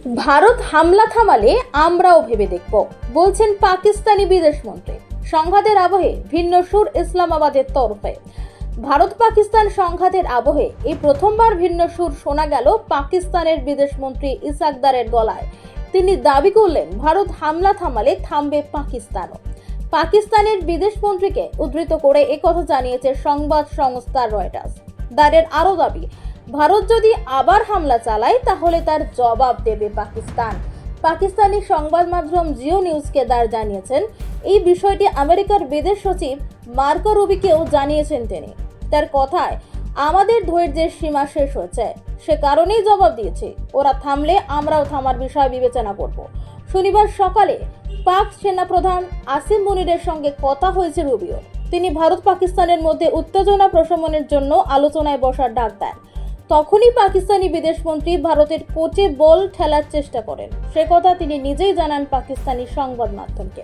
ভারত হামলা থামালে আমরাও ভেবে দেখব, বলছেন পাকিস্তানি বিদেশমন্ত্রী। সংঘাতের আবহে ভিন্ন সুর ইসলামাবাদের তরফে। ভারত পাকিস্তান সংঘাতের আবহে এই প্রথমবার ভিন্ন সুর শোনা গেল পাকিস্তানের বিদেশমন্ত্রী ইসাকদারের গলায়। তিনি দাবি করলেন ভারত হামলা থামালে থামবে পাকিস্তানও। পাকিস্তানের বিদেশমন্ত্রীকে উদ্ধৃত করে একথা জানিয়েছে সংবাদ সংস্থা রয়টার্স। দারের আরও দাবি, ভারত যদি আবার হামলা চালায় তাহলে তার জবাব দেবে পাকিস্তান। পাকিস্তানি সংবাদ মাধ্যম জিও নিউজকে দার জানিয়েছেন, এই বিষয়টি আমেরিকার বিদেশ সচিব মার্কো রুবিকেও জানিয়েছেন তিনি। তার কথায়, আমাদের ধৈর্যের সীমা শেষ হয়েছে, সে কারণেই জবাব দিয়েছি। ওরা থামলে আমরাও থামার বিষয় বিবেচনা করব। শনিবার সকালে পাক সেনাপ্রধান আসিম মুনিরের সঙ্গে কথা হয়েছে রুবিও। তিনি ভারত পাকিস্তানের মধ্যে উত্তেজনা প্রশমনের জন্য আলোচনায় বসার ডাক দেন। তখনই পাকিস্তানি বিদেশমন্ত্রী ভারতের কোর্টে বল ঠেলার চেষ্টা করেন। সে কথা তিনি নিজেই জানান পাকিস্তানি সংবাদ মাধ্যমকে।